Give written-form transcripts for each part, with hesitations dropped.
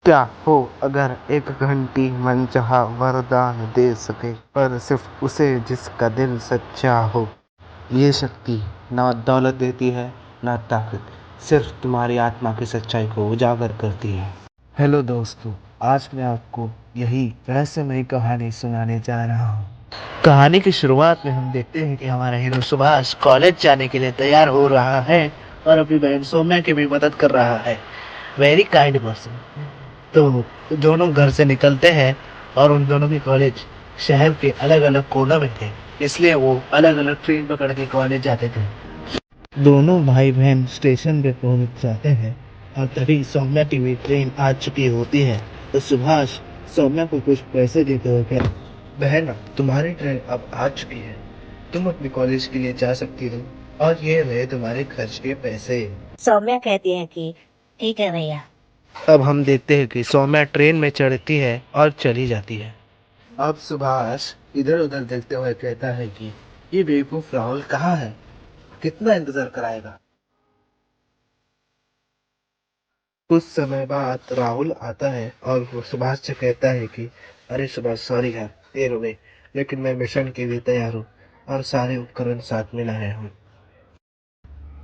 क्या हो अगर एक घंटी मनचाहा वरदान दे सके, पर सिर्फ उसे जिसका दिल सच्चा हो। ये शक्ति ना दौलत देती है ना ताकत, सिर्फ तुम्हारी आत्मा की सच्चाई को उजागर करती है। हेलो दोस्तों, आज मैं आपको यही रहस्यमयी कहानी सुनाने जा रहा हूँ। कहानी की शुरुआत में हम देखते हैं कि हमारा हीरो सुभाष कॉलेज जाने के लिए तैयार हो रहा है और अपनी बहन सौम्या की भी मदद कर रहा है। Very kind person. तो दोनों घर से निकलते हैं और उन दोनों के कॉलेज शहर के अलग अलग कोनों में थे, इसलिए वो अलग अलग ट्रेन पकड़ के कॉलेज जाते थे। दोनों भाई बहन स्टेशन पे पहुंच जाते हैं और तभी सौम्या की भी ट्रेन आ चुकी होती है। तो सुभाष सौम्या को कुछ पैसे देते हुए कहते, बहन तुम्हारी ट्रेन अब आ चुकी है, तुम अपने कॉलेज के लिए जा सकती हो और ये रहे तुम्हारे खर्च के पैसे। सौम्या कहती है कि ठीक है भैया। अब हम देखते हैं कि सौम्या ट्रेन में चढ़ती है और चली जाती है। अब सुभाष इधर उधर देखते हुए कहता है कि ये बेवकूफ राहुल कहाँ है, कितना इंतजार कराएगा। कुछ समय बाद राहुल आता है और वो सुभाष से कहता है कि अरे सुभाष, सॉरी यार, देर हो गई, लेकिन मैं मिशन के लिए तैयार हूँ और सारे उपकरण साथ में लाया हूँ।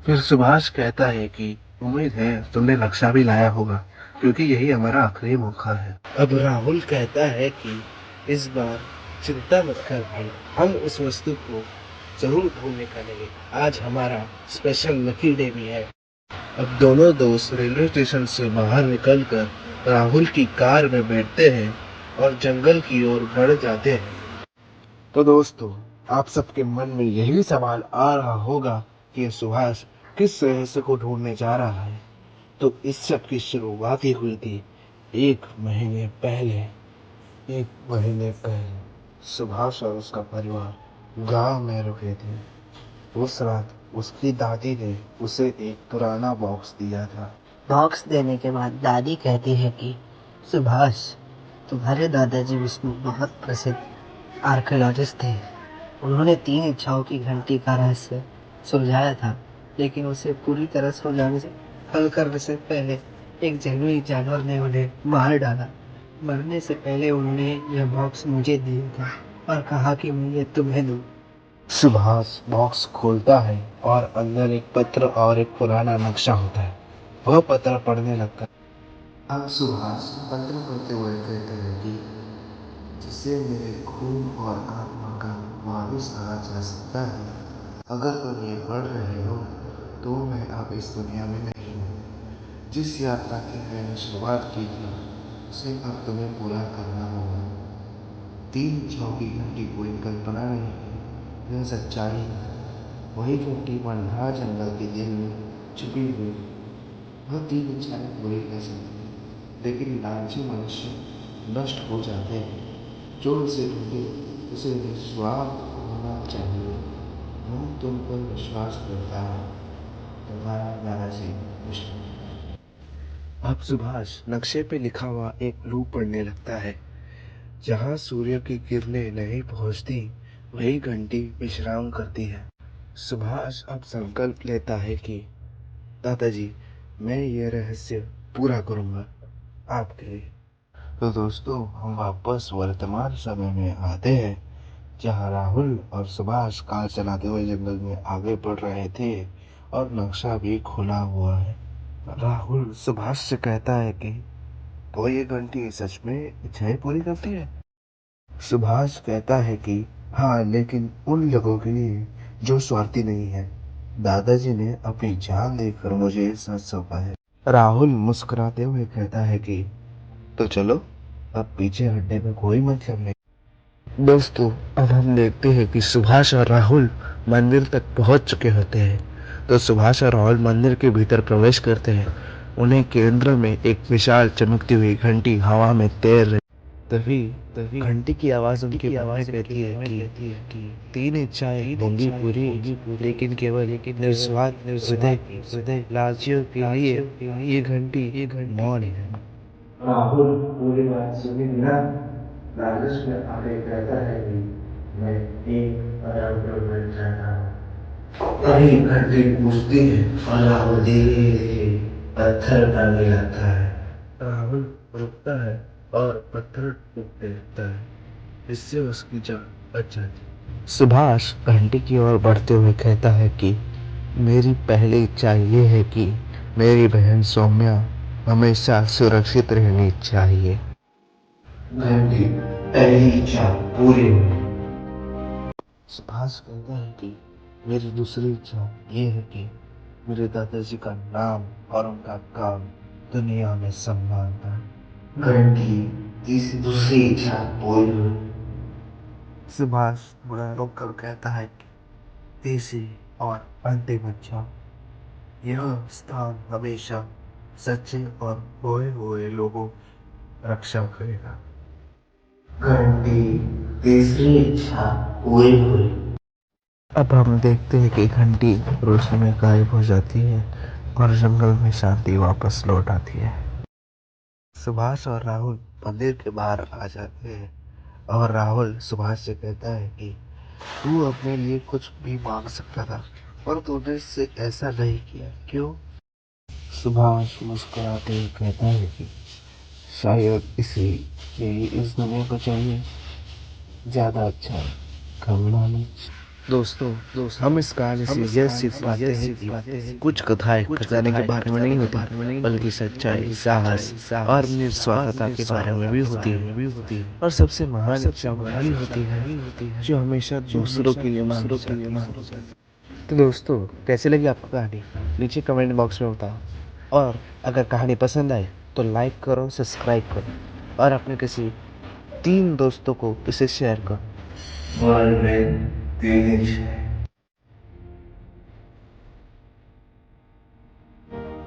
फिर सुभाष कहता है कि उम्मीद है तुमने नक्शा भी लाया होगा, क्योंकि यही हमारा आखिरी मौका है। अब राहुल कहता है कि इस बार चिंता मत कर भाई, हम उस वस्तु को जरूर ढूंढ निकालेंगे। आज हमारा स्पेशल लकी डे भी है। अब दोनों दोस्त रेलवे स्टेशन से बाहर निकलकर राहुल की कार में बैठते हैं और जंगल की ओर बढ़ जाते हैं। तो दोस्तों, आप सबके मन में यही सवाल आ रहा होगा कि सुभाष किस रहस्य को ढूंढने जा रहा है। तो इस सब की शुरुआत ही हुई थी 1 महीने पहले। 1 महीने पहले सुभाष और उसका परिवार गांव में रुके थे। उस रात उसकी दादी ने उसे एक पुराना बॉक्स दिया था। बॉक्स देने के बाद दादी कहती है कि सुभाष, तुम्हारे दादाजी विष्णु बहुत प्रसिद्ध आर्कियोलॉजिस्ट थे। उन्होंने 3 इच्छाओं की घंटी का रहस्य सुलझाया था, लेकिन उसे पूरी तरह सुलझाने से हल करने से पहले एक जंगली जानवर ने उन्हें मार डाला। मरने से पहले उन्होंने यह बॉक्स मुझे दिया था और कहा कि मैं ये तुम्हें दूं। सुभाष बॉक्स खोलता है और अंदर एक पत्र और एक पुराना नक्शा होता है। वह पत्र पढ़ने लगता है। अब सुभाष पत्र पढ़ते हुए कहते हैं कि जिसे मेरे खून और आत्मा का वारिस कहा जा सकता है, अगर तुम ये पढ़ रहे हो तो मैं अब इस दुनिया में नहीं हूँ। जिस यात्रा की मैंने शुरुआत की थी उसे अब तुम्हें पूरा करना होगा। 3 इच्छाओं की घंटी कोई कल्पना नहीं है, यह सच्चाई है। वही घंटी मल्हार जंगल के दिल में छुपी हुई है। वह 3 इच्छाएं पूरी कर सकती है, लेकिन लालची मनुष्य नष्ट हो जाते हैं। जो इसे ढूंढे उसे निस्वार्थ होना चाहिए। मैं तुम पर विश्वास करता हूँ, तुम्हारा दादाजी विष्णु। अब सुभाष नक्शे पे लिखा हुआ एक क्लू पढ़ने लगता है। जहाँ सूर्य की किरणें नहीं पहुँचती, वही घंटी विश्राम करती है। सुभाष अब संकल्प लेता है कि दादाजी, मैं ये रहस्य पूरा करूँगा आपके लिए। तो दोस्तों, हम वापस वर्तमान समय में आते हैं, जहाँ राहुल और सुभाष कार चलाते हुए जंगल में आगे बढ़ रहे थे और नक्शा भी खुला हुआ है। राहुल सुभाष से कहता है कि वो ये घंटी सच में इच्छाएं पूरी करती है। सुभाष कहता है कि हाँ, लेकिन उन लोगों के लिए जो स्वार्थी नहीं है। दादाजी ने अपनी जान देकर मुझे सच सौंपा है। राहुल मुस्कुराते हुए कहता है कि तो चलो, अब पीछे हटने में कोई मतलब नहीं। दोस्तों, अब हम देखते हैं कि सुभाष और राहुल मंदिर तक पहुंच चुके होते हैं। तो सुभाष और राहुल मंदिर के भीतर प्रवेश करते हैं। उन्हें केंद्र में एक विशाल चमकती हुई घंटी हवा में तैर रही। तभी तभी घंटी की आवाज उनकी आवाज कहती है कि 3 इच्छाएं होंगी पूरी, लेकिन केवल निस्वार्थ हृदय लालचियों के लिए ये घंटी मौन है। राहुल पूरी बात सुने बिना लालच में आगे कहता है कि मैं एक डॉक्टर बन जाता हूँ। तभी घंटी पूछती है और राहुल धीरे धीरे पत्थर बनने लगता है। राहुल रुकता है और पत्थर टूटने लगता है। इससे उसकी जान बच जाती है। सुभाष घंटी की ओर बढ़ते हुए कहता है कि मेरी पहली इच्छा ये है कि मेरी बहन सौम्या हमेशा सुरक्षित रहनी चाहिए। घंटी पहली इच्छा पूरी हुई। सुभाष कहता है कि मेरी दूसरी इच्छा ये है कि मेरे दादाजी का नाम और उनका काम दुनिया में सम्मान पाए। घंटी दूसरी इच्छा पूरी हुई। सुभाष बुरा रोक कर कहता है कि तीसरी और अंतिम इच्छा, यह स्थान हमेशा सच्चे और खोए हुए लोगों की रक्षा करेगा। घंटी तीसरी इच्छा पूरी हुई। अब हम देखते हैं कि घंटी रोशनी में गायब हो जाती है और जंगल में शांति वापस लौट आती है। सुभाष और राहुल मंदिर के बाहर आ जाते हैं और राहुल सुभाष से कहता है कि तू अपने लिए कुछ भी मांग सकता था पर तूने इससे ऐसा नहीं किया, क्यों? सुभाष मुस्कुराते हुए कहता है कि शायद इसलिए इस दुनिया को चाहिए ज्यादा अच्छा करुणा नहीं। दोस्तों हम इस कहानी से यह सीख पाते हैं कि कुछ कथाएं खजाने के बारे में नहीं होती बल्कि सच्चाई, साहस और निस्वार्थता के बारे में भी होती है। और सबसे महान इच्छा वही होती है जो हमेशा दूसरों के लिए मांगी जाती है। तो दोस्तों कैसे लगी आपको कहानी नीचे कमेंट बॉक्स में बताओ और अगर कहानी पसंद आए तो लाइक करो, सब्सक्राइब करो और अपने किसी 3 दोस्तों को इसे शेयर करो। और मैं